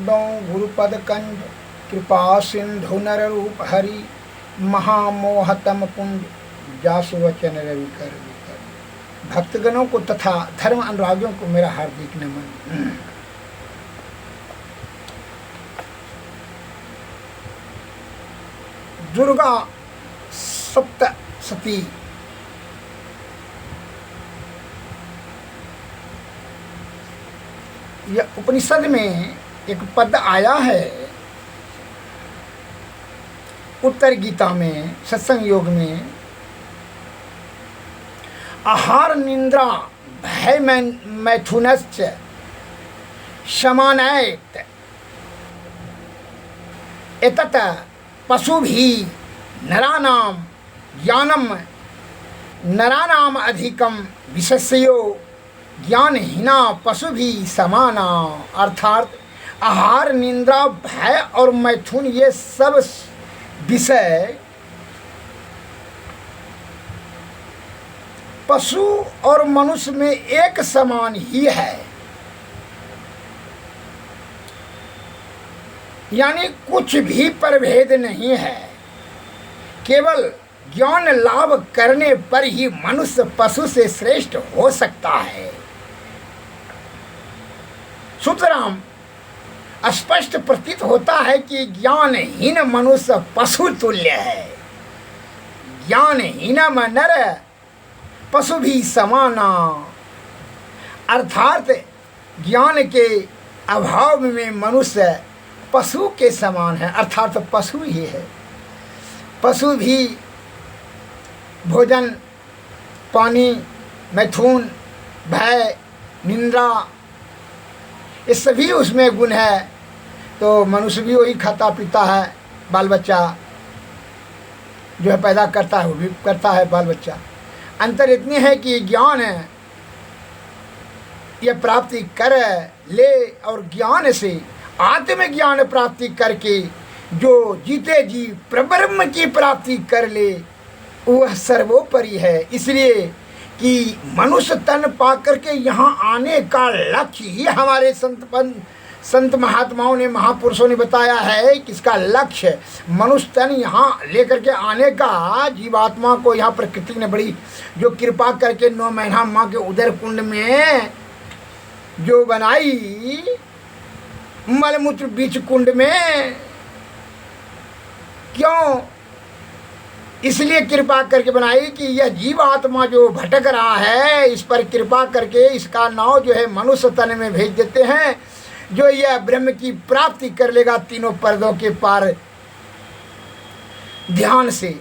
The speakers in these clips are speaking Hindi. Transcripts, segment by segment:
दो गुरुपद कंज कृपा सिंधु नर रूप हरि महामोहतम पुंज जासु वचन रवि कर विकर। भक्तगणों को तथा धर्म अनुरागियों को मेरा हार्दिक नमन। दुर्गा सप्तशती यह उपनिषद में एक पद आया है, उत्तर गीता में सत्संग योग में, आहार निंद्रा भय मैथुनश्च शमानयेत् एतत् पशुभिः नराणां ज्ञानम नराणाम अधिकम विशेष्यो ज्ञानहीना पशु भी समाना। अर्थात आहार निंद्रा भय और मैथुन ये सब विषय पशु और मनुष्य में एक समान ही है, यानी कुछ भी प्रभेद नहीं है। केवल ज्ञान लाभ करने पर ही मनुष्य पशु से श्रेष्ठ हो सकता है। सुतराम स्पष्ट प्रतीत होता है कि ज्ञानहीन मनुष्य पशु तुल्य है। ज्ञानहीन नर पशु भी समाना। अर्थात ज्ञान के अभाव में मनुष्य पशु के समान है, अर्थात पशु ही है। पशु भी भोजन, पानी, मैथुन, भय, निंदा, ये सभी उसमें गुण है। तो मनुष्य भी वही खाता पीता है, बाल बच्चा जो है पैदा करता है वो भी करता है बाल बच्चा। अंतर इतनी है कि ज्ञान ये प्राप्ति कर ले और ज्ञान से आत्मज्ञान प्राप्ति करके जो जीते जी प्रब्रह्म की प्राप्ति कर ले वह सर्वोपरि है। इसलिए कि मनुष्य तन पा करके यहाँ आने का लक्ष्य ही हमारे संत महात्माओं ने, महापुरुषों ने बताया है कि इसका लक्ष्य मनुष्य तन यहाँ लेकर के आने का। जीवात्मा को यहाँ प्रकृति ने बड़ी जो कृपा करके 9 महीना माँ के उदर कुंड में जो बनाई, मलमूत्र बीच कुंड में, क्यों? इसलिए कृपा करके बनाई कि यह जीवात्मा जो भटक रहा है इस पर कृपा करके इसका नाव जो है मनुष्य तन में भेज देते हैं, जो यह ब्रह्म की प्राप्ति कर लेगा तीनों पर्दों के पार ध्यान से।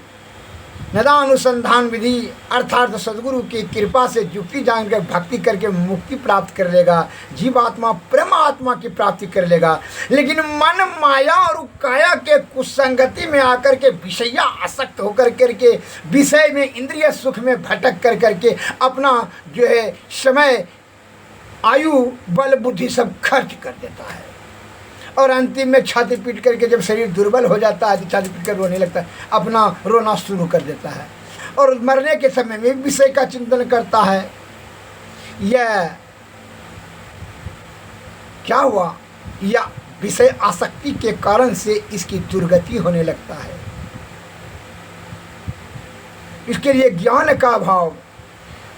नदानुसंधान विधि अर्थात सदगुरु की कृपा से युक्ति जानकर भक्ति करके मुक्ति प्राप्त कर लेगा। जीवात्मा परमात्मा की प्राप्ति कर लेगा। लेकिन मन माया और काया के कुसंगति में आकर के विषया आसक्त होकर करके विषय में इंद्रिय सुख में भटक कर करके अपना जो है समय, आयु, बल, बुद्धि सब खर्च कर देता है और अंतिम में छाती पीट करके जब शरीर दुर्बल हो जाता है तो छाती पीट कर रोने लगता है, अपना रोना शुरू कर देता है और मरने के समय में विषय का चिंतन करता है। यह क्या हुआ? या विषय आसक्ति के कारण से इसकी दुर्गति होने लगता है। इसके लिए ज्ञान का अभाव,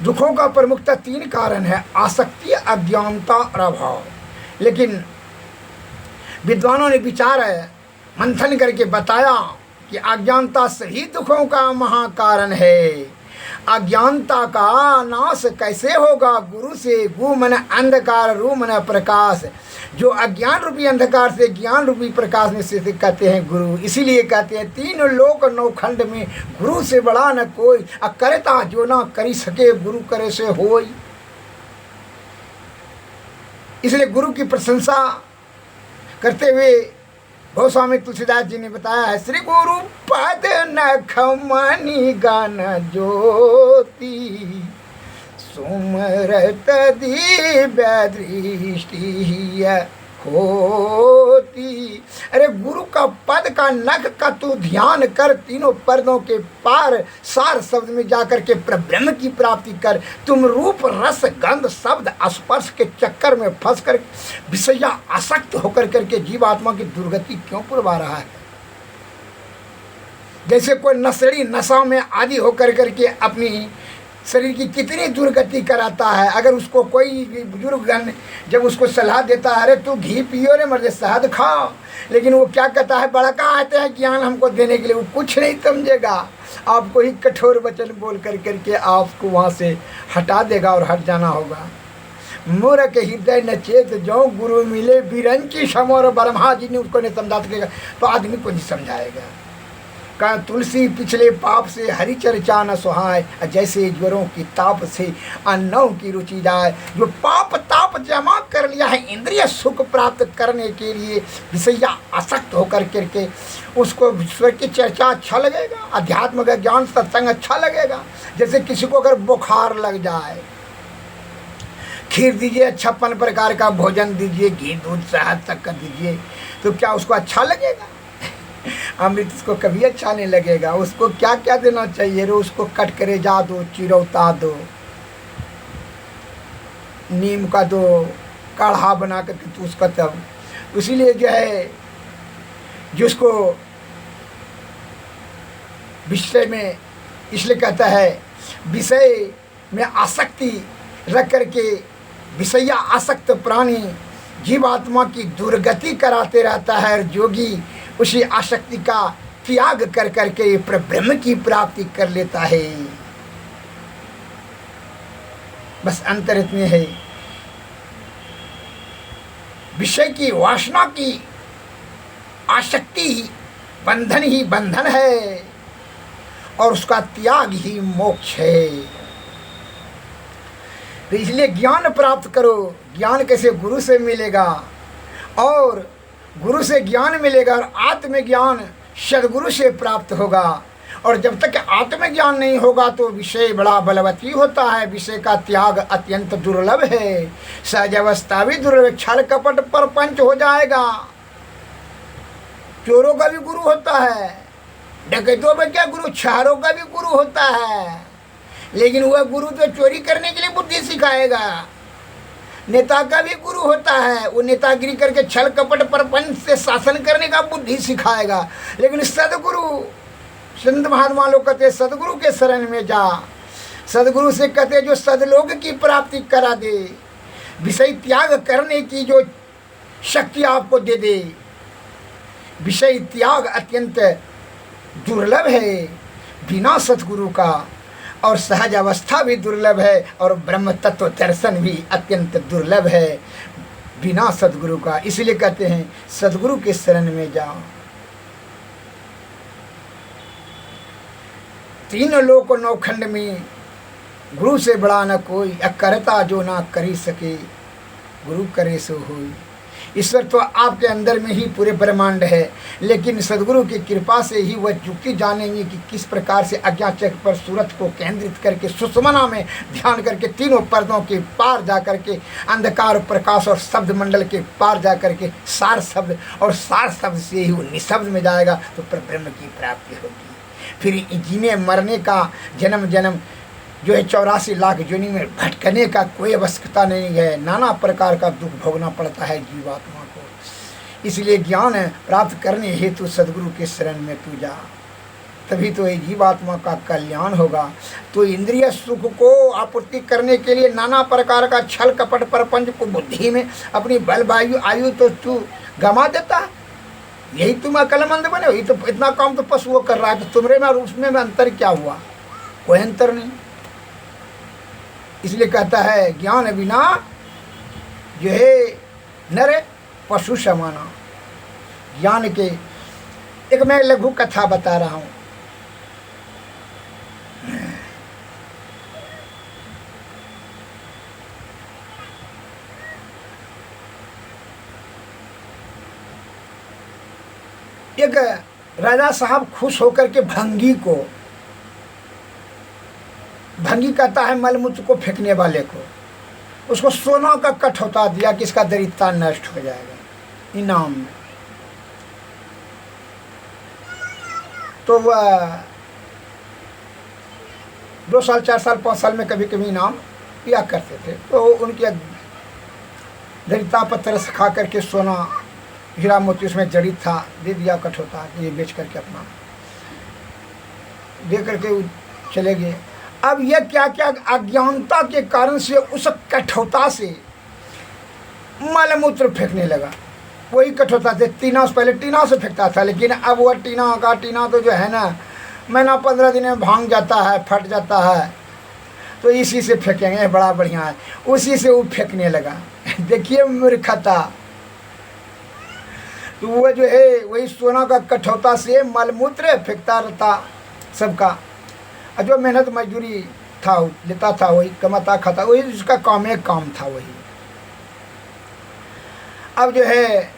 दुखों का प्रमुखता 3 कारण है, आसक्ति, अज्ञानता और अभाव। लेकिन विद्वानों ने विचार मंथन करके बताया कि अज्ञानता सभी दुखों का महाकारण है। अज्ञानता का नाश कैसे होगा? गुरु से। गु मन अंधकार, रू मन प्रकाश। जो अज्ञान रूपी अंधकार से ज्ञान रूपी प्रकाश में से कहते हैं गुरु। इसीलिए कहते हैं 3 लोक 9 खंड में गुरु से बड़ा न कोई, करता जो ना करी सके गुरु करे से होई। इसलिए गुरु की प्रशंसा करते हुए गोस्वामी तुलसीदास जी ने बताया है, श्री गुरु पद नखमणि गान ज्योति सुमरत दिव्य दृष्टि होती। होती। अरे गुरु का पद का नख का तू ध्यान कर, तीनों पर्दों के पार सार शब्द में जाकर के ब्रह्म की प्राप्ति कर। तुम रूप रस गंध शब्द स्पर्श के चक्कर में फंस कर विषया आसक्त होकर करके जीवात्मा की दुर्गति क्यों पुरवा रहा है? जैसे कोई नशेड़ी नशा में आदि होकर करके अपनी शरीर की कितनी दुर्गति कराता है। अगर उसको कोई बुजुर्ग जब उसको सलाह देता है, अरे तू घी पियो रे मर्दे, शहद खाओ, लेकिन वो क्या कहता है, बड़ा कहाँ आते हैं ज्ञान हमको देने के लिए, वो कुछ नहीं समझेगा। आपको ही कठोर वचन बोल कर करके आपको वहाँ से हटा देगा और हट जाना होगा। मूर्ख हृदय न चेत जो गुरु मिले बिरंची समोर, ब्रह्मा जी ने उसको नहीं समझा सकेगा तो आदमी को नहीं समझाएगा। कहा तुलसी पिछले पाप से हरि चर्चा न सुहाय, जैसे ज्वरों की ताप से अन्नों की रुचि जाए। जो पाप ताप जमा कर लिया है इंद्रिय सुख प्राप्त करने के लिए विषया आसक्त होकर करके, उसको ईश्वर की चर्चा अच्छा लगेगा, अध्यात्म का ज्ञान सत्संग अच्छा लगेगा। जैसे किसी को अगर बुखार लग जाए, खीर दीजिए, 56 प्रकार का भोजन दीजिए, घी दूध शहद शक्कर दीजिए, तो क्या उसको अच्छा लगेगा? अमृत उसको कभी अच्छा नहीं लगेगा। उसको क्या क्या देना चाहिए? रो उसको कट करे जा दो, चिरौता दो, नीम का दो, काढ़ा बना करके तो उसका तब। इसीलिए जो है जिसको विषय में इसलिए कहता है, विषय में आसक्ति रख करके विषया आसक्त प्राणी जीवात्मा की दुर्गति कराते रहता है। और जोगी उसी आसक्ति का त्याग कर करके ब्रह्म की प्राप्ति कर लेता है। बस अंतर इतने है, विषय की वासना की आसक्ति ही बंधन है और उसका त्याग ही मोक्ष है। तो इसलिए ज्ञान प्राप्त करो। ज्ञान कैसे? गुरु से मिलेगा, और गुरु से ज्ञान मिलेगा और आत्मज्ञान सदगुरु से प्राप्त होगा। और जब तक आत्मज्ञान नहीं होगा तो विषय बड़ा बलवती होता है। विषय का त्याग अत्यंत दुर्लभ है, सहज अवस्था भी दुर्लभ, छल कपट परपंच हो जाएगा। चोरों का भी गुरु होता है, डकैतों में क्या गुरु, छारों का भी गुरु होता है, लेकिन वह गुरु तो चोरी करने के लिए बुद्धि सिखाएगा। नेता का भी गुरु होता है, वो नेतागिरी करके छल कपट परपंच से शासन करने का बुद्धि सिखाएगा। लेकिन सदगुरु, संत महात्मा लोग कहते सदगुरु के शरण में जा। सदगुरु से कहते जो सदलोक की प्राप्ति करा दे, विषय त्याग करने की जो शक्ति आपको दे दे। विषय त्याग अत्यंत दुर्लभ है बिना सतगुरु का, और सहज अवस्था भी दुर्लभ है, और ब्रह्म तत्व दर्शन भी अत्यंत दुर्लभ है बिना सदगुरु का। इसलिए कहते हैं सदगुरु के शरण में जाओ। तीन लोक नौखंड में गुरु से बड़ा न कोई, करता जो ना करी सके, गुरु करे सो होई। ईश्वर तो आपके अंदर में ही पूरे ब्रह्मांड है, लेकिन सदगुरु की कृपा से ही वह युक्ति जानेंगे कि किस प्रकार से अज्ञात चक्र पर सूरत को केंद्रित करके सुषुम्ना में ध्यान करके तीनों पर्दों के पार जा करके अंधकार प्रकाश और शब्द मंडल के पार जा करके सार शब्द, और सार शब्द से ही वो निशब्द में जाएगा तो ब्रह्म की प्राप्ति होगी। फिर जीने मरने का, जन्म जन्म जो है 84 लाख योनि में भटकने का कोई आवश्यकता नहीं है। नाना प्रकार का दुख भोगना पड़ता है जीवात्मा को। इसलिए ज्ञान प्राप्त करने हेतु सदगुरु के शरण में तू जा, तभी तो ये जीवात्मा का कल्याण होगा। तो इंद्रिय सुख को आपूर्ति करने के लिए नाना प्रकार का छल कपट परपंच को बुद्धि में अपनी बल वायु आयु तो तू गंवा देता है। यही तुम अकलमंद बने हो, ये तो इतना काम तो पशुओं कर रहा है, तो तुम्हारे में और उसमें अंतर क्या हुआ? कोई अंतर नहीं। इसलिए कहता है ज्ञान बिना जो है नर पशु समाना। ज्ञान के एक मैं लघु कथा बता रहा हूँ। एक राजा साहब खुश होकर के भंगी कहता है मलमूत्र को फेंकने वाले को, उसको सोना का कठौता दिया कि इसका दरिद्रता नष्ट हो जाएगा इनाम में। तो वह 2 साल 4 साल 5 साल में कभी कभी इनाम पिया करते थे। तो उनके दरिद्रता पर तरस खा करके सोना हीरा मोती उसमें जड़ित था, दे दिया कठोता, ये बेच करके अपना दे करके वो चले गए। अब यह क्या क्या अज्ञानता के कारण से उस कठोता से मलमूत्र फेंकने लगा। वही कठोता से टीना, पहले टीना से फेंकता था, लेकिन अब वह टीना तो जो है ना, महीना 15 दिन में भांग जाता है, फट जाता है, तो इसी से फेंकेंगे, बड़ा बढ़िया है, उसी से वो फेंकने लगा। देखिए मूर्खता। तो वह जो है वही सोना का कठौता से मलमूत्र फेंकता रहता सबका, और जो मेहनत मजदूरी था लेता था, वही कमाता खाता, वही उसका काम था वही। अब जो है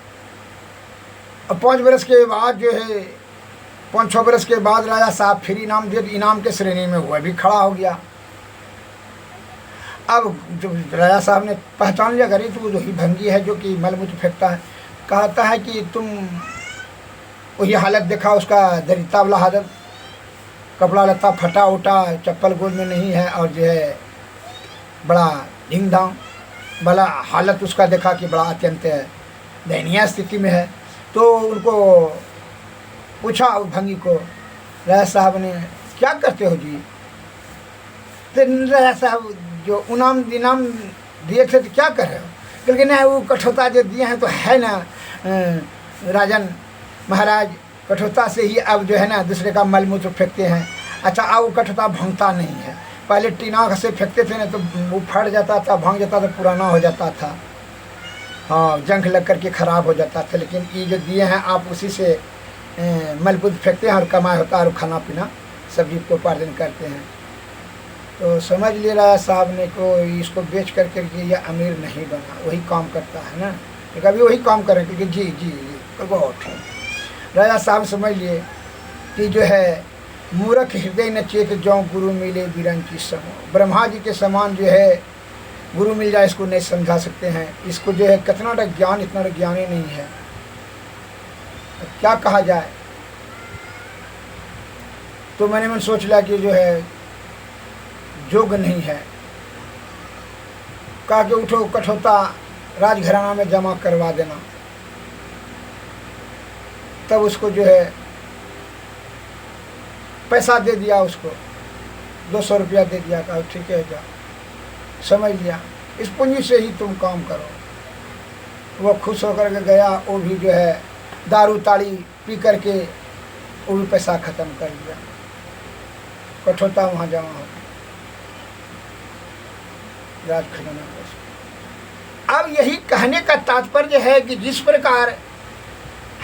5 बरस के बाद जो है 5-6 बरस के बाद राजा साहब फिर इनाम दिए, इनाम के श्रेणी में हुआ भी खड़ा हो गया। अब जब राजा साहब ने पहचान लिया, करी तो वही भंगी है जो कि मलमूत्र फेंकता है, कहता है कि तुम वही हालत देखा उसका, दरिद्रता वाला हालत, कपड़ा लत्ता फटा उटा, चप्पल गोद में नहीं है, और जो है बड़ा ढींग ढांग भला हालत उसका देखा कि बड़ा अत्यंत दयनीय स्थिति में है। तो उनको पूछा उस भंगी को, राजा साहब ने, क्या करते हो जी? तो राजा साहब जो इनाम दिए थे तो क्या कर रहे हो? क्योंकि ना वो कठोता जो दिए हैं तो है ना राजन महाराज, कठोता से ही अब जो है ना दूसरे का मलमूत्र फेंकते हैं। अच्छा, अब वो कठोता भंगता नहीं है, पहले टीना से फेंकते थे ना तो वो फट जाता था, भांग जाता था, पुराना हो जाता था, हाँ, जंग लग करके ख़राब हो जाता था। लेकिन ये जो दिए हैं आप उसी से मलमूत्र फेंकते हैं और कमाई होता है और खाना पीना सब्जी को उपार्जन करते हैं। तो समझ ले रहा साहब ने को इसको बेच करके ये अमीर नहीं बना, वही काम करता है ना, तो कभी वही काम करें क्योंकि जी जी जी बहुत है। राजा साहब समझ लिए कि जो है मूर्ख हृदय न चेत जो गुरु मिले बीरन की समो, ब्रह्मा जी के समान जो है गुरु मिल जाए इसको नहीं समझा सकते हैं, इसको जो है कितना ज्ञान, इतना ज्ञान ही नहीं है, क्या कहा जाए। तो मैंने मन सोच लिया कि जो है जोग नहीं है, कहा कि उठो कठोता राजघराना में जमा करवा देना। तब उसको जो है पैसा दे दिया, उसको 200 रुपया दे दिया, कहा ठीक है जा, समझ लिया, इस पूंजी से ही तुम काम करो। वो खुश होकर के गया, वो भी जो है दारू ताड़ी पी करके वो भी पैसा ख़त्म कर दिया, कठोता वहाँ जमा हो गया राज खजाना। अब यही कहने का तात्पर्य है कि जिस प्रकार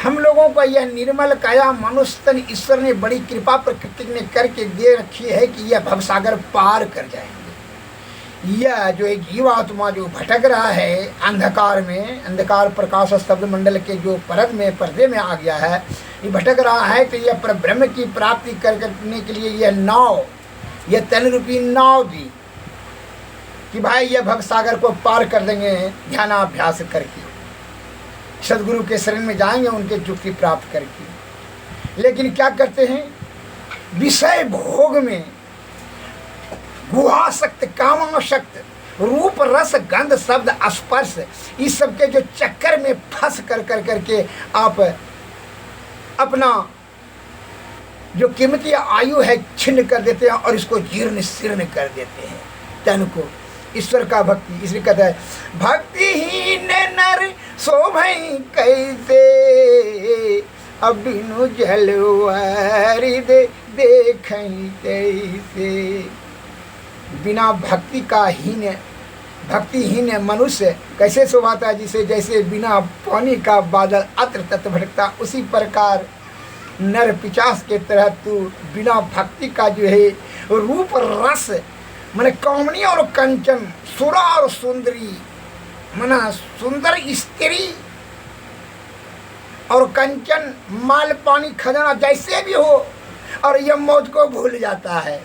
हम लोगों को यह निर्मल काया मनुष्य तन ईश्वर ने बड़ी कृपा प्रकृति ने करके दे रखी है कि यह भवसागर पार कर जाएंगे। यह जो एक जीवात्मा जो भटक रहा है अंधकार में, अंधकार प्रकाश स्तब्ध मंडल के जो परद में पर्दे में आ गया है, ये भटक रहा है, तो यह परब्रह्म की प्राप्ति करने के लिए यह नाव, यह तन रूपी नाव दी कि भाई यह भवसागर को पार कर देंगे ध्यानाभ्यास करके, सदगुरु के शरण में जाएंगे उनके जुक्ति प्राप्त करके। लेकिन क्या करते हैं, विषय भोग में गुहासक्त, कामासक्त, रूप रस गंध शब्द स्पर्श, इस सब के जो चक्कर में फंस कर करके आप अपना जो कीमती आयु है छिन्न कर देते हैं और इसको जीर्ण शीर्ण कर देते हैं तन को। ईश्वर का भक्ति इसलिए कहता है, भक्तिहीन नर शोभई कैसे, अब बिनु जलवारी देखई कैसे। बिना भक्ति का भक्तिहीन मनुष्य कैसे शोभाता है, जिसे जैसे बिना पानी का बादल अत्र तत्र भटकता, उसी प्रकार नर पिचास के तरह तू बिना भक्ति का जो है रूप रस माने कामनी और कंचन, सुरा और सुंदरी माना सुंदर स्त्री और कंचन माल पानी खजाना जैसे भी हो, और यह मौत को भूल जाता है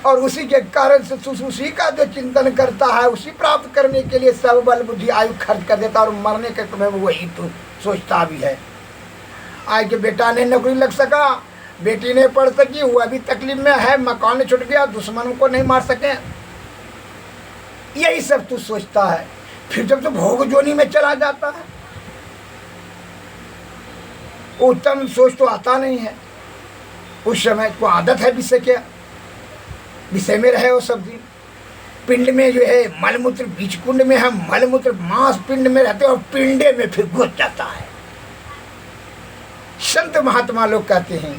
और उसी के कारण से उसी का जो चिंतन करता है उसी प्राप्त करने के लिए सब बल बुद्धि आयु खर्च कर देता है और मरने के समय वही तो सोचता भी है। आज के बेटा ने नौकरी लग सका बेटी नहीं पढ़ सकी, वो अभी तकलीफ में है, मकान छूट गया, दुश्मनों को नहीं मार सके, यही सब तू सोचता है। फिर जब तो भोग जोनी में चला जाता है, उत्तम सोच तो आता नहीं है। उस समय को आदत है विषय क्या, विषय में रहे वो सब दिन। पिंड में जो है मलमूत्र, बीच कुंड में है मलमूत्र, मांस पिंड में रहते और पिंडे में फिर घुस जाता है। संत महात्मा लोग कहते हैं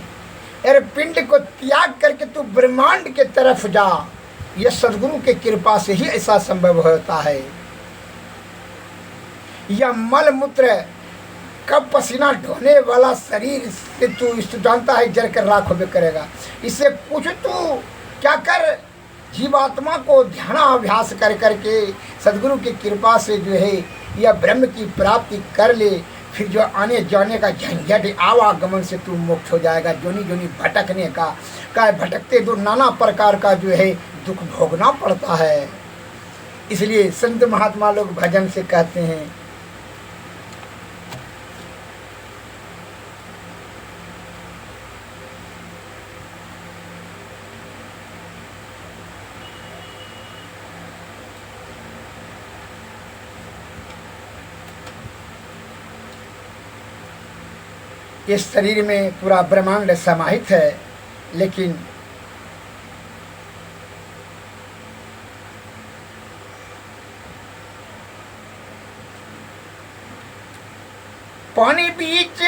अरे पिंड को त्याग करके तू ब्रह्मांड के तरफ जा, यह सदगुरु के कृपा से ही ऐसा संभव होता है। यह मलमूत्र कब पसीना ढोने वाला शरीर से तू इस जानता है जल कर राख होबे करेगा। इससे कुछ तू क्या कर, जीवात्मा को ध्यानाभ्यास कर करके सदगुरु की कृपा से जो है यह ब्रह्म की प्राप्ति कर ले। फिर जो आने जाने का झंझट आवागमन से तू मुक्त हो जाएगा। जोनी जोनी भटकने का भटकते तो नाना प्रकार का जो है दुख भोगना पड़ता है। इसलिए संत महात्मा लोग भजन से कहते हैं इस शरीर में पूरा ब्रह्मांड समाहित है, लेकिन पानी बीच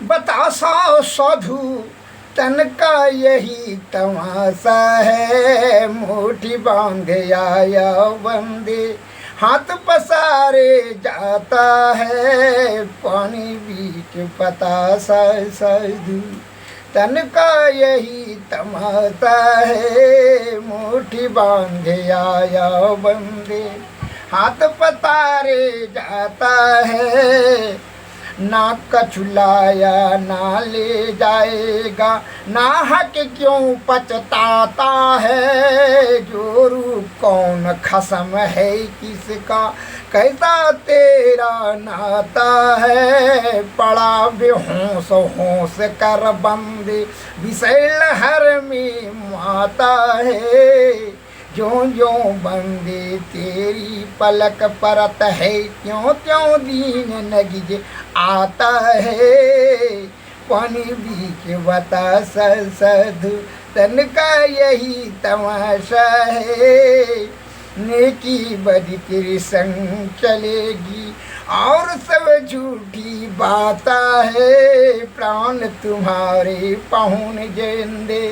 बतासा साधु तन का यही तमाशा है। मुट्ठी बांधे आया बंदे हाथ पसारे जाता है। पानी बीच बतासा साधु तन का यही तमाशा है। मुट्ठी बांधे आया बंदे हाथ पसारे जाता है। ना कछुलाया ना ले जाएगा, ना हक क्यों पछताता है। जोरू कौन खसम है किसका, कैसा तेरा नाता है। पड़ा बेहोश होश कर बंदे विशैल हर में माता है। ज्यों ज्यों बंदे तेरी पलक परत है, त्यों त्यों दीन नगिज आता है। पानी बीच बतासा साधु तन का यही तमाशा है। नेकी बदी तेरे संग चलेगी और सब झूठी बाता है। प्राण तुम्हारे पाहुन जेंदे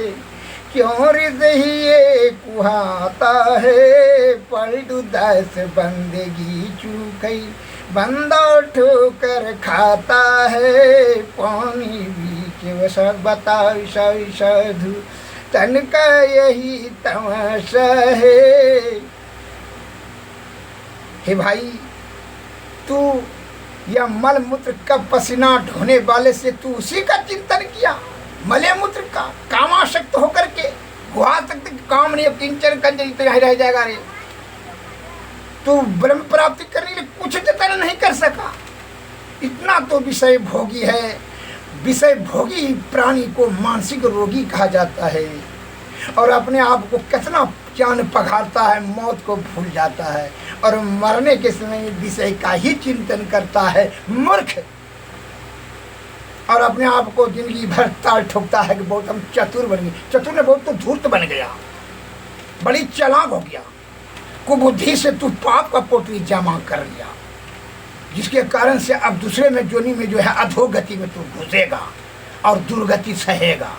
क्यों हृदय कुहाता है। पलटू दस बंदगी चूकई बंदा ठोकर खाता है। पानी बीच वसा बताओ साधु तन का यही तमाशा है। हे भाई, तू यह मल मूत्र का पसीना ढोने वाले से तू उसी का चिंतन किया, मले मूत्र का कामाशक्त होकर के गुहा तक काम नहीं, किंचन कंजरी तो यहाँ रह जाएगा। रे तू ब्रह्म प्राप्ति करने के लिए कुछ जतन नहीं कर सका। इतना तो विषय भोगी है। विषय भोगी प्राणी को मानसिक रोगी कहा जाता है और अपने आप को कितना जान पघारता है, मौत को भूल जाता है और मरने के समय विषय का ही चिंतन करता है मूर्ख। और अपने आप को जिंदगी भर ताल ठोकता है कि बहुत हम चतुर बन गए। चतुर ने बहुत तो धूर्त बन गया, बड़ी चालाक हो गया। कुबुद्धि से तू पाप का पोटली जमा कर लिया, जिसके कारण से अब दूसरे में जोनी में जो है अधोगति में तू घुसेगा और दुर्गति सहेगा।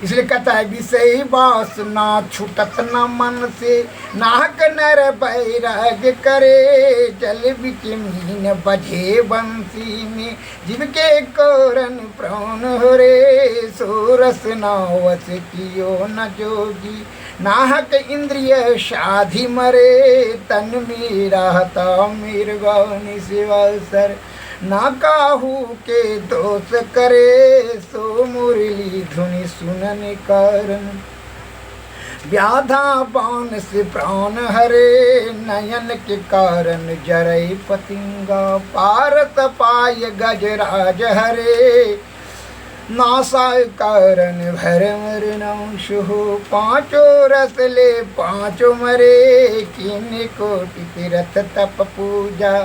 इसलिए कहता है विषय वासना छूटत न मन से, नाहक नर बैराग करे। जल बिच मीन बझे बंसी में, जीव के कोरन प्राण हो रे। सोरस नावस कियो न जोगी, नाहक इंद्रिय शाधि मरे। तन मेरा हता मिर्गौनि शिवासर, ना काहू के दोष करे। सो मुरली धुनि सुनन कारण, व्याधा बाण से प्राण हरे। नयन के कारण जरई पतिंगा, पारत पाय गजराज हरे। नासाय कारण भरम ऋणंश हो, पांचों रस ले पांचों मरे, किन कोटि तीरथ तप पूजा,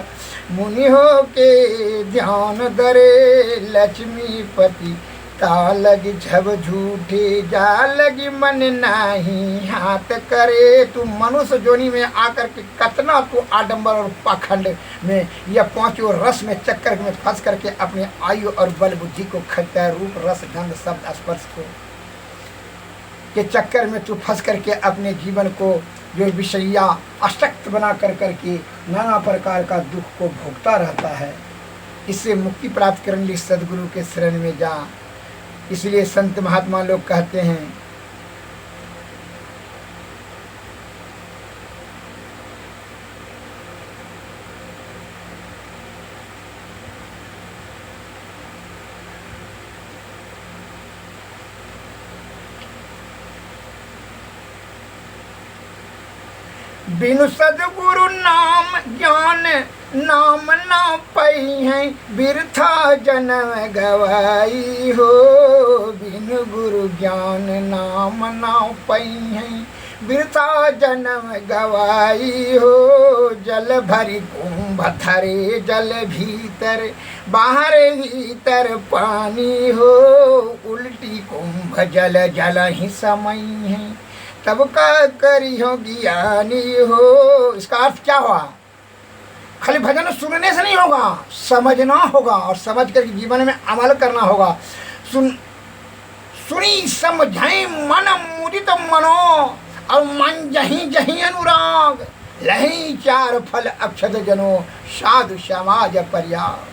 मुनि हो के ध्यान धरे, लक्ष्मीपति तालग झब झूठे, जा लगी मन नाही हाथ करे। तू मनुष्य जोनी में आकर के कतना तू आडंबर और पाखंड में या पांचों रस में चक्कर में फंस करके अपने आयु और बल बुद्धि को खरीदता है, रूप रस गंध शब्द स्पर्श को के चक्कर में तू फंस करके अपने जीवन को जो विषया अशक्त बना कर करके नाना प्रकार का दुख को भोगता रहता है। इससे मुक्ति प्राप्त करने के लिए सदगुरु के शरण में जा। इसलिए संत महात्मा लोग कहते हैं बिनु सदगुरु नाम ज्ञान नाम ना पाई है, बिरथा जन्म गवाई हो। बिनु गुरु ज्ञान नाम ना पाई है, बिरथा जन्म गवाई हो। जल भरी कुंभ धरे जल भीतर, बाहर भीतर पानी हो। उल्टी कुंभ जल जल ही समय है, तब का करी हो ज्ञानी हो। इसका अर्थ क्या हुआ? खाली भजन सुनने से नहीं होगा, समझना होगा और समझ कर जीवन में अमल करना होगा। सुनी समझाई मन मुदित मनो, और मन जहीं जहीं अनुराग, लही चार फल अक्षत जनो, साधु समाज पर्याग।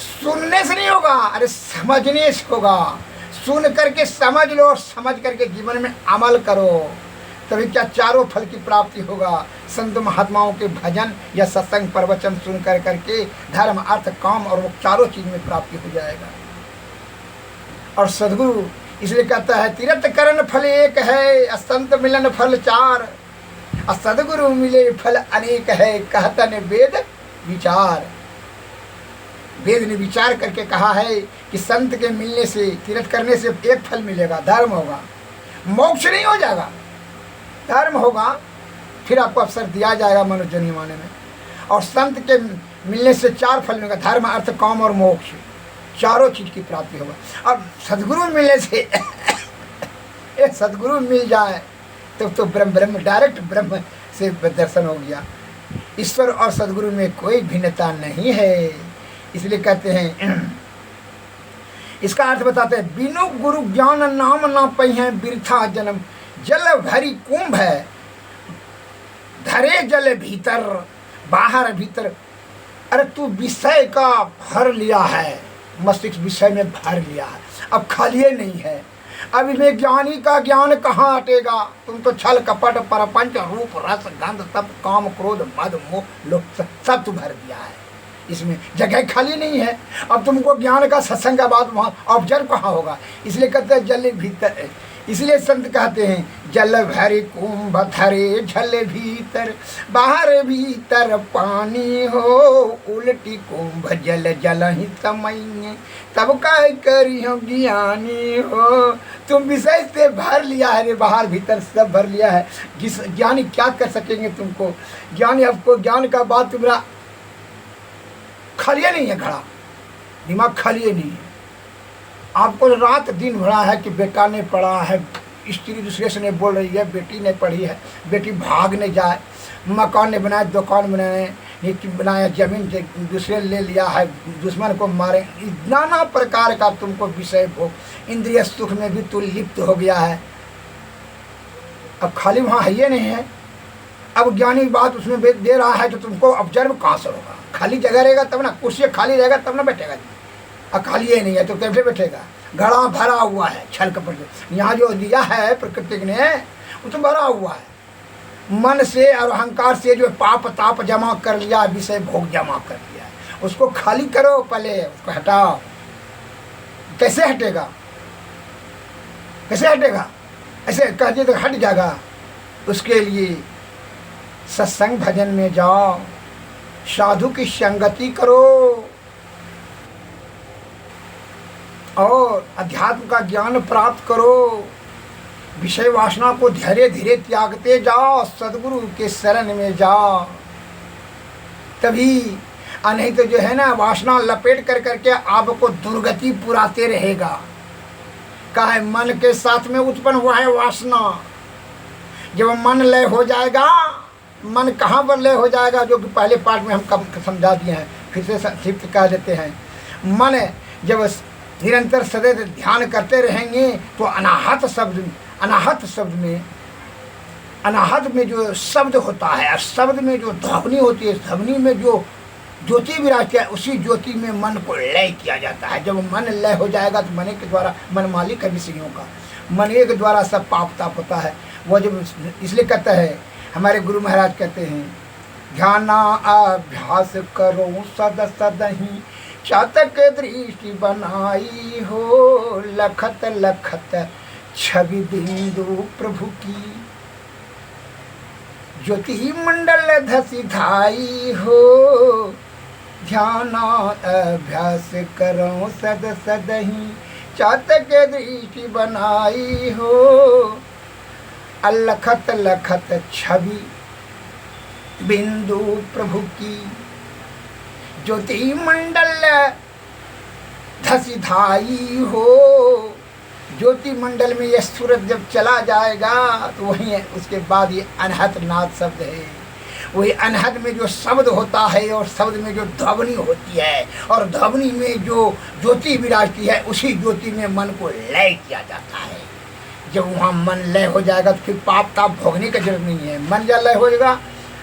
सुनने से नहीं होगा, अरे समझने से होगा। सुन करके समझ लो और समझ करके जीवन में अमल करो, तभी क्या चारों फल की प्राप्ति होगा। संत महात्माओं के भजन या सत्संग प्रवचन सुन कर करके धर्म अर्थ काम और वो चारों चीज में प्राप्ति हो जाएगा। और सदगुरु इसलिए कहता है तीर्थ करण फल एक है, संत मिलन फल चार, और सदगुरु मिले फल अनेक है, कहता ने वेद विचार। वेद ने विचार करके कहा है कि संत के मिलने से तीर्थ करने से एक फल मिलेगा, धर्म होगा, मोक्ष नहीं हो जाएगा, धर्म होगा, फिर आपको अवसर दिया जाएगा मनुष्य जन्म माने में। और संत के मिलने से चार फल मिलेगा, धर्म अर्थ काम और मोक्ष, चारों चीज की प्राप्ति होगा। और सदगुरु मिलने से सदगुरु मिल जाए तो ब्रह्म डायरेक्ट ब्रह्म से दर्शन हो गया। ईश्वर और सदगुरु में कोई भिन्नता नहीं है। इसलिए कहते हैं, इसका अर्थ बताते हैं, बिनु गुरु ज्ञान नाम ना पई है, बिरथा जन्म। जल भरी कुंभ है, धरे जल भीतर, बाहर भीतर। अरे तू विषय का भर लिया है, मस्तिष्क विषय में भर लिया है, अब खाली नहीं है। अब इसमें ज्ञानी का ज्ञान कहाँ हटेगा? तुम तो छल कपट परपंच रूप रस गंध तप काम क्रोध मद मोह लोभ सब तू भर दिया है, इसमें जगह खाली नहीं है। अब तुमको ज्ञान का सत्संग का बात वहाँ ऑब्जर्व कहाँ होगा? इसलिए कहते हैं जल भीतर। इसलिए संत कहते हैं जल भरी कुंभ धरे जल भीतर, बाहर भीतर पानी हो। उल्टी कुंभ जल जल ही समय, तब का करी हो ज्ञानी हो। तुम विषय से भर लिया है रे, बाहर भीतर सब भर लिया है। ज्ञानी क्या कर सकेंगे तुमको? ज्ञानी आपको ज्ञान का बात तुम्हारा खाली नहीं है, घड़ा दिमाग खाली नहीं है। आपको रात दिन भरा है कि बेटा ने पढ़ा है, स्त्री दूसरे से नहीं बोल रही है, बेटी ने पढ़ी है, बेटी भाग नहीं जाए, मकान ने बनाया, दुकान बनाए बनाया, जमीन दूसरे ले लिया है, दुश्मन को मारे, नाना प्रकार का तुमको विषय भोग, इंद्रिय सुख में भी तू लिप्त हो गया है। अब खाली वहाँ है ये नहीं है। अब ज्ञानी बात उसमें दे रहा है तो तुमको ऑब्जर्व कहाँ से होगा? खाली जगह रहेगा तब ना, कुर्सी खाली रहेगा तब ना बैठेगा। अब खाली ये नहीं है तो कैसे बैठेगा? घड़ा भरा हुआ है छल कपट। यहाँ जो दिया है प्रकृति ने वो तो भरा हुआ है। मन से और अहंकार से जो पाप ताप जमा कर लिया, विषय भोग जमा कर लिया, उसको खाली करो, पहले उसको हटाओ। कैसे हटेगा? कैसे हटेगा? ऐसे कह दिए तो हट जाएगा। उसके लिए सत्संग भजन में जाओ, साधु की संगति करो, और अध्यात्म का ज्ञान प्राप्त करो। विषय वासना को धीरे धीरे त्यागते जाओ, सदगुरु के शरण में जाओ, तभी नहीं तो जो है ना वासना लपेट कर करके आपको दुर्गति पुराते रहेगा। कहा है मन के साथ में उत्पन्न हुआ है वासना। जब मन लय हो जाएगा, मन कहाँ पर लय हो जाएगा, जो कि पहले पार्ट में हम कब समझा दिए हैं, फिर से संक्षिप्त कह देते हैं। मन जब निरंतर सदैव ध्यान करते रहेंगे तो अनाहत शब्द में जो शब्द होता है, शब्द में जो ध्वनि होती है, ध्वनि में जो ज्योति विराजती है, उसी ज्योति में मन को लय किया जाता है। जब मन लय हो जाएगा तो मन के द्वारा, मन मालिक है विषयों का, मन के द्वारा सब पाप ताप होता है। वो जब इसलिए कहता है, हमारे गुरु महाराज कहते हैं, ध्याना अभ्यास करो सद सदहि, चातक दृष्टि बनाई हो, लखत लखत छवि बिंदु प्रभु की, ज्योति मंडल धसी धाई हो, ध्याना अभ्यास करो सद सदहि, चातक दृष्टि बनाई हो, अलखत लखत छवि बिंदु प्रभु की, ज्योति मंडल धसी धाई हो। ज्योति मंडल में यह सूरज जब चला जाएगा तो वही है, उसके बाद ये अनहत नाद शब्द है। वही अनहद में जो शब्द होता है और शब्द में जो ध्वनि होती है और ध्वनि में जो ज्योति विराजती है, उसी ज्योति में मन को लय किया जाता है। जब वहाँ मन लय हो जाएगा तो फिर पाप ताप भोगने की जरूरत नहीं है। मन जब लय हो जाएगा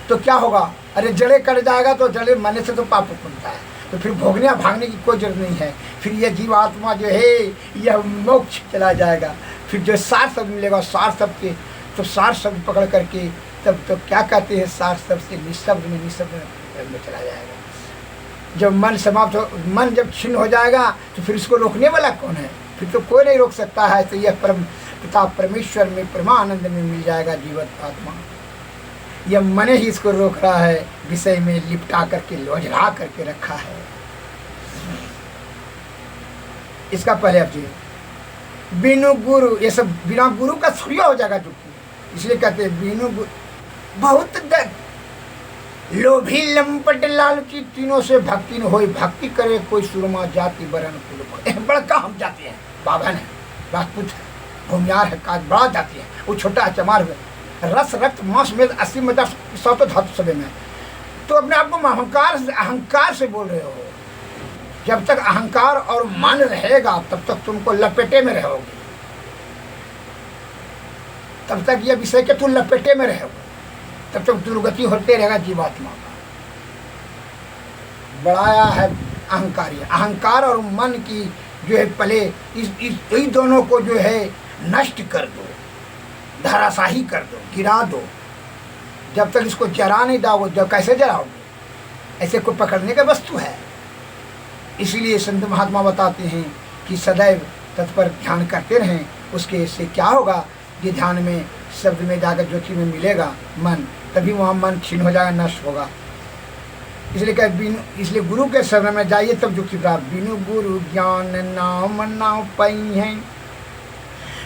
तो क्या होगा, अरे जड़े कट जाएगा तो जड़े मन से तो पाप बनता है, तो फिर भोगने भागने की कोई जरूरत नहीं है। फिर यह जीवात्मा जो है यह मोक्ष चला जाएगा। फिर जो सार शब्द मिलेगा, सार शब्द के तो सार शब्द पकड़ करके तब तो क्या कहते हैं, सार शब्द से निशब्द में चला जाएगा। जब मन समाप्त हो, मन जब छिन्न हो जाएगा तो फिर इसको रोकने वाला कौन है, फिर तो कोई नहीं रोक सकता है। तो यह परम पिता परमेश्वर में परमानंद में मिल जाएगा जीवत आत्मा। यह मन ही इसको रोक रहा है, विषय में लिपटा करके लोझला करके रखा है। इसका पहले अब जी बिनु गुरु, ये सब बिना गुरु का सूर्य हो जाएगा चुकी, इसलिए कहते हैं बिनु गुरु बहुत दर लोभी लंपट लालची, तीनों से भक्ति न होई, भक्ति करे कोई सुरमा जाति बरन कुल। बड़का हम जाते हैं, बाभन है, राजपूत है, भूमियार है, काज बड़ा जाती है, वो छोटा चमार है, रस रक्त मांस में 80 में 100 तो धातु सभी में। तो अपने आप को अहंकार से बोल रहे हो। जब तक अहंकार और मन रहेगा तब तक तुमको लपेटे में रहोगे, तब तक ये विषय के तुम लपेटे में रहोगे, तब तक दुर्गति होते रहेगा जीवात्मा का। बढ़ाया है अहंकार और मन की जो है, पहले इस दोनों को जो है नष्ट कर दो, धराशाही कर दो, गिरा दो। जब तक इसको जरा नहीं दाओगे, जब कैसे जलाओगे, ऐसे कोई पकड़ने का वस्तु है। इसीलिए संत महात्मा बताते हैं कि सदैव तत्पर ध्यान करते रहें। उसके से क्या होगा, ये ध्यान में शब्द में जाकर ज्योति में मिलेगा मन, तभी वहाँ मन क्षीण हो जाएगा, नष्ट होगा। इसलिए कह इसलिए गुरु के शरण में जाइए तब ज्योति प्राप्त। बिनु गुरु ज्ञान नाम ना पाई है,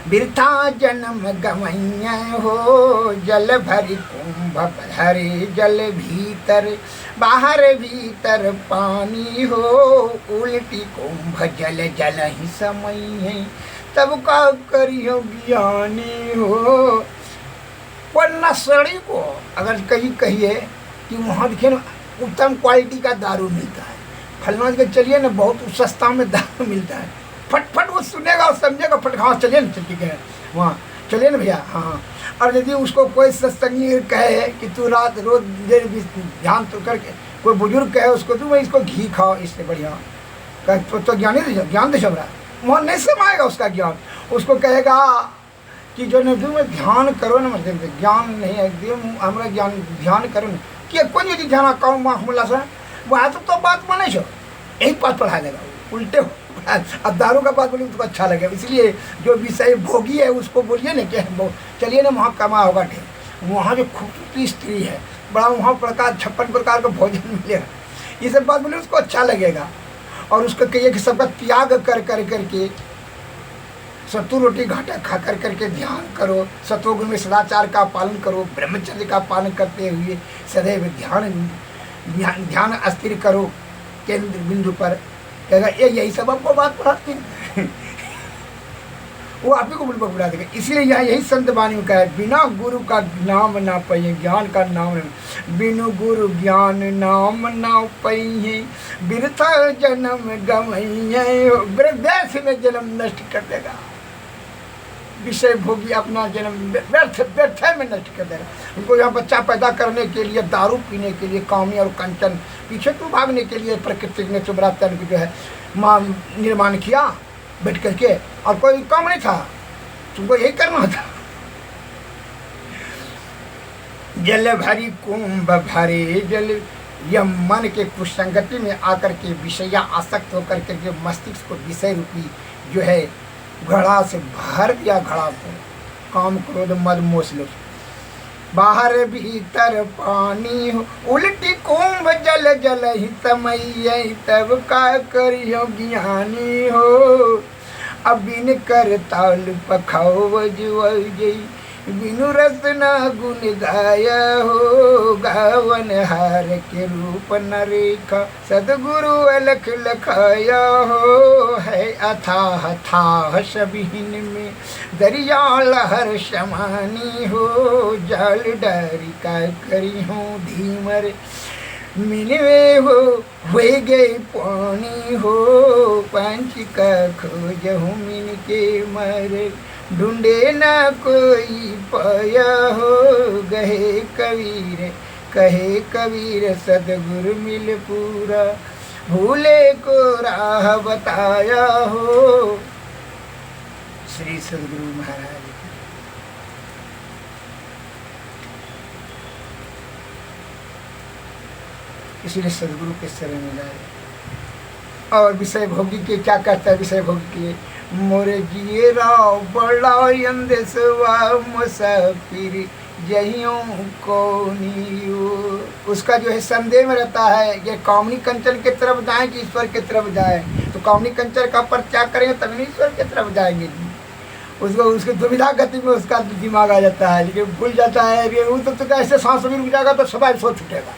बिरथा जन्म गवैया हो। जल भरी कुंभ भरे जल भीतर, बाहर भीतर पानी हो। उल्टी कुंभ जल जल ही समय है, तब का करियो ज्ञानी हो। वरना सड़ी को अगर कहिए कि वहाँ देखिए ना उत्तम क्वालिटी का दारू मिलता है, फलना के चलिए ना बहुत सस्ता में दारू मिलता है, फटफट वो सुनेगा और समझेगा, फट हाँ चलिए ना, ठीक है वहाँ चलिए ना भैया, हाँ। और यदि उसको कोई सत्संगी कहे कि तू रात रोज ध्यान तो करके, कोई बुजुर्ग कहे उसको तू भाई इसको घी खाओ, इससे बढ़िया तो ज्ञान दे रहा, वहाँ नहीं समाएगा उसका ज्ञान। उसको कहेगा कि जो नहीं तुम ध्यान करो ना, मतलब ज्ञान नहीं है हमारा ज्ञान, ध्यान करो ना कि कोई यदि ध्यान कहूँ माँ हमला से वहाँ तो बात माने छो, यही बात पढ़ा देगा उल्टे। अब दारू का बात बोलिए तो अच्छा लगेगा। इसलिए जो विषय भोगी है उसको बोलिए ना कि चलिए ना वहाँ कमा होगा ढेर, वहाँ जो खूबसूरती स्त्री है, बड़ा वहाँ प्रकार 56 प्रकार का भोजन मिलेगा, ये सब बात बोलिए उसको अच्छा लगेगा। और उसको कहिए कि सबका त्याग कर कर करके सत्तू रोटी घाटा खा कर करके ध्यान करो, सत्वगुण में सदाचार का पालन करो, ब्रह्मचर्य का पालन करते हुए सदैव ध्यान अस्थिर करो केंद्र बिंदु पर। कहेगा ये यही सब आपको बात पढ़ाते हैं वो आप ही को बुला देगा। इसलिए यहाँ यही संत वाणी में कहा है, बिना गुरु का नाम ना पाइए, ज्ञान का नाम बिनु गुरु ज्ञान नाम ना पाइए, बिरथा जन्म गमइए, वृद्धाश्रम में जन्म नष्ट कर देगा। विषय भोगी अपना जन्म व्यर्थ में नष्ट कर देगा। उनको यहाँ बच्चा पैदा करने के लिए, दारू पीने के लिए, कामी और कंचन पीछे तो भागने के लिए प्रकृति ने चुबरातन जो है माँ निर्माण किया बैठ करके, और कोई काम नहीं था, तुमको यही करना था। जल भरी कुंभ भरे जल, यह मन के कुसंगति में आकर के विषया आसक्त होकर के मस्तिष्क को विषय रूपी जो है घड़ा से भर दिया, घड़ा को काम क्रोध मद मोह, बाहर भीतर पानी हो, उल्टी कुंभ जल जल ही तमैया, तब का करियो ज्ञानी हो, अब बिन कर ताल पखाओ जुई, बिनु रसना गुण गाया हो, गावन हार के रूप न रेखा, सदगुरु अलख लखाया हो, है अथाह थाह सबिन में दरिया लहर समानी हो, जाल डारी का करी हो धीमर मिनवे हो, हुए गए पानी हो, पंच का खोज हो मिन के मरे, ढूंढे न कोई पाया हो, कहे कबीर सदगुरु मिल पूरा, भूले को राह बताया हो। श्री सदगुरु महाराज इसलिए सदगुरु के शरण में जाए। और विषय भोगी के क्या कहता है, विषय भोगी के मोरे जिए राव बड़ा अंदेशवा मुसाफिर जहियों कौनियो, उसका जो है संदेह में रहता है ये कामनी कंचन की तरफ जाए कि ईश्वर की तरफ जाए, तो कामनी कंचन का परित्याग करेंगे तभी ईश्वर की तरफ जाएंगे। उसको उसकी दुविधा गति में उसका दिमाग आ जाता है, लेकिन भूल जाता है कि वो तो ऐसे सांस भी रुक जाएगा तो सब ऐसा छूटेगा,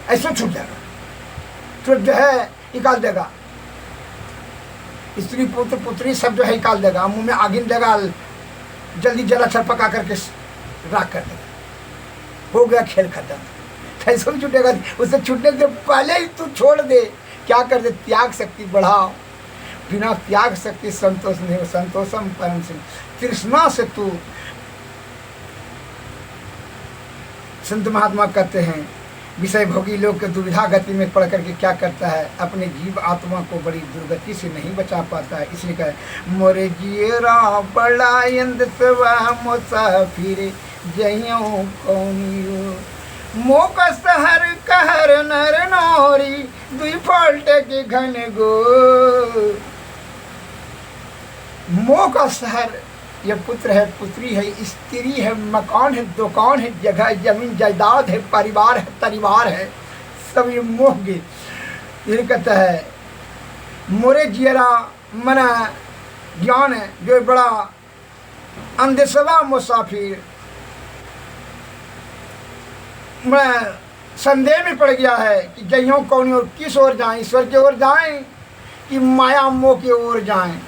ऐसे छूट जाएगा, तो जो है निकाल देगा, स्त्री पुत्र पुत्री सब जो है निकाल देगा, मुंह में आगिन देगा, जल्दी जलाक्षर पका करके राख कर देगा, हो गया खेल खत्म। कैसे भी छूटेगा, उससे छूटने से पहले ही तू छोड़ दे, क्या कर दे, त्याग शक्ति बढ़ाओ, बिना त्याग शक्ति संतोष नहीं हो, संतोषम परम सिंह, तृष्णा से तू, संत महात्मा कहते हैं विषय भोगी लोग के दुविधा गति में पड़ करके क्या करता है, अपने जीव आत्मा को बड़ी दुर्गति से नहीं बचा पाता है। इसलिए कहे मोरे जियरा बड़ा अंधवा मुसाफिर जहियों कौनियो, मोका सहर कहर नर नौरी दुई फाल्टे के घन गो, मोका सहर यह पुत्र है, पुत्री है, स्त्री है, मकान है, दुकान है, जगह जमीन जायदाद है, परिवार है, परिवार है, सब ये मोह के। ये कहता है मोरे जियरा मना ज्ञान है जो बड़ा अंधेसवा मुसाफिर, मैं संदेह में पड़ गया है कि जइयों कौन और किस ओर जाएं, ईश्वर की ओर जाएं कि माया मोह की ओर जाएं।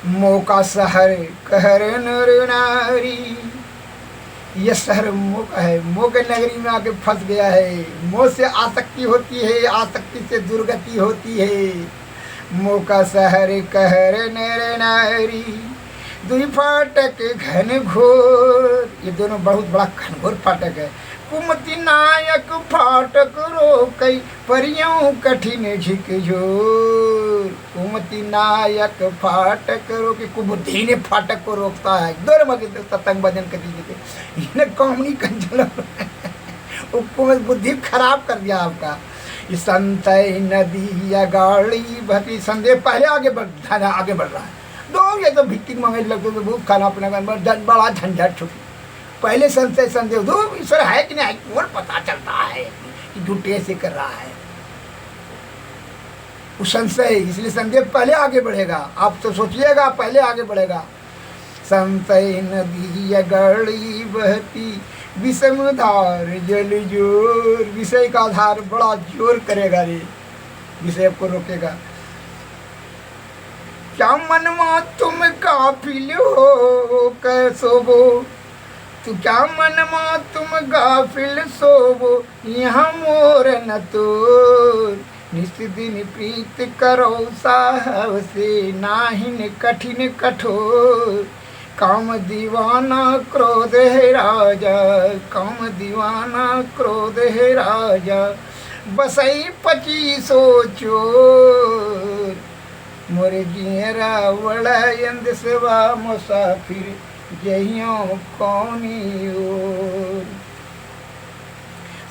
मोह का शहर कहर नर नारी, यह शहर मोह का है, मोह के नगरी में आके फंस गया है, मोह से आसक्ति होती है, आसक्ति से दुर्गति होती है। मोह का शहर कहर नर नारी दुई फाटक घन घोर, ये दोनों बहुत बड़ा घनघोर फाटक है। कुमति नायक फाटक रोकई परियों कठिन झिकझोर, कुमति नायक फाटक रोके, कुबुद्धि ने फाटक को रोकता है, दोनों मगे तंग भजन कर दीजिए, इन्हें कामनी कंचन कुमत बुद्धि खराब कर दिया आपका। ये संत नदी या गाड़ी भती संदेह पहले आगे बढ़ रहा है, दो ये तो भिक्की मंगे लगते तो बहुत खाना पीना बड़ा झंझट छुटी, पहले संदेह दो ईश्वर है कि नहीं कौन पता चलता है, कि झूठे ऐसे कर रहा है, वो संशय, इसलिए संदेह पहले आगे बढ़ेगा। आप तो सोचिएगा पहले आगे बढ़ेगा। संशय नदी गड़ी बहती विषम धार जल जोर, विषय का आधार बड़ा जोर करेगा रे, विषय को रोकेगा। क्या मनमा तुम काफिल हो कैसोबो, तू क्या मनमा तुम गाफिल सोबो, यहाँ मोर न तोर, निस दिन प्रीत करो साहब से, नाहिन कठिन कठोर, काम दीवाना क्रोध है राजा, काम दीवाना क्रोध है राजा, बसई 2500 चोर, मोरे जियरा बड़ा यंद सेवा मुसाफिर, जहियों कौनी ओर,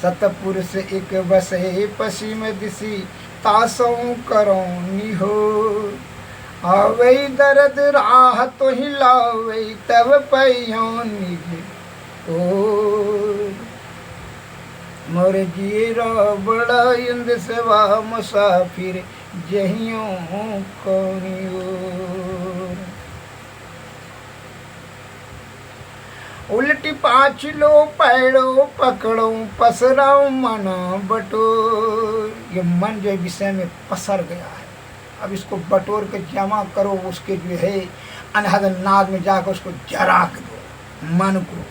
सतपुरुष एक बसे पश्चिम दिशी, तासों करौनी हो, आवई दर्द राह तो हिलावई, तब पैयों निज ओर, मोर जीरा बड़ा यंद सेवा मुसाफिर, जहियों कौनी ओर, उल्टी पाछलो पैड़ो पकड़ो, पसराओ मना बटोर, ये मन जो विषय में पसर गया है, अब इसको बटोर के जमा करो, उसके जो है अनहद नाद में जाकर उसको जरा दो मन को।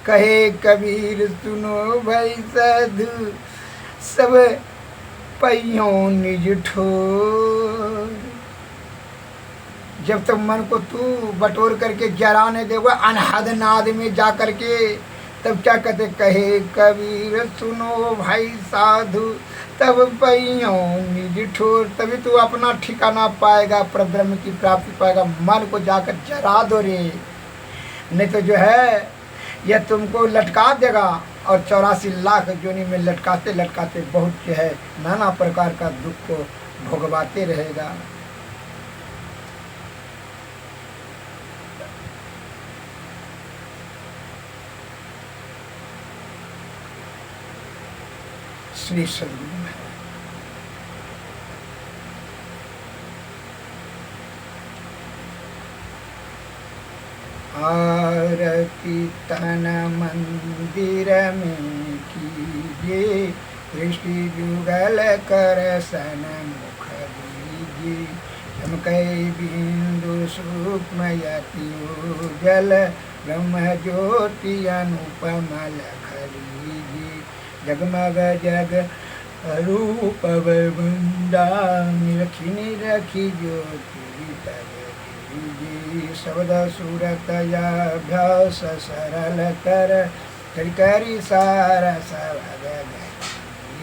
कहे कबीर सुनो भाई साधु, सब पैयों निज ठोर, जब तक मन को तू बटोर करके जराने देगा अनहद नाद में जा करके, तब क्या कहते, कहे कबीर सुनो भाई साधु, तब पैयों निज ठोर, तभी तू अपना ठिकाना पाएगा, परब्रह्म की प्राप्ति पाएगा। मन को जाकर जरा दो रे, नहीं तो जो है यह तुमको लटका देगा, और 84 लाख जोनी में लटकाते लटकाते बहुत जो है नाना प्रकार का दुख को भोगवाते रहेगा। श्री सद्गुरु आरती तन मंदिर में कीजिए, दृष्टि जुगल कर सन मुख दीजिए, चमकै बिंदु सूक्ष्म यति उजल, ब्रह्म ज्योति अनुपम लख लीजिए, जगमग जग रूप वृंदा, निरखी निरखी ज्योति तज दीजिए, शब्द सूरत याभ्यास सरल कर, करी सार शब्द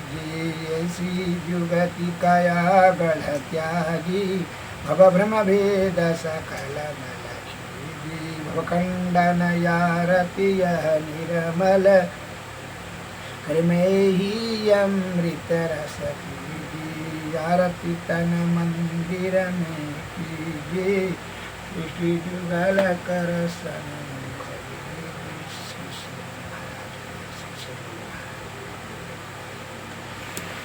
दीजिए, ऐसी जुगति काया गढ़ त्यागी, भव भ्रम भेद सकल मल कीजिए, भवखंडन यारति यह निर्मल, कर में ही अमृत रस कीजिए, आरती तन मंदिर में कीजिए, दृष्टि जुगल कर सन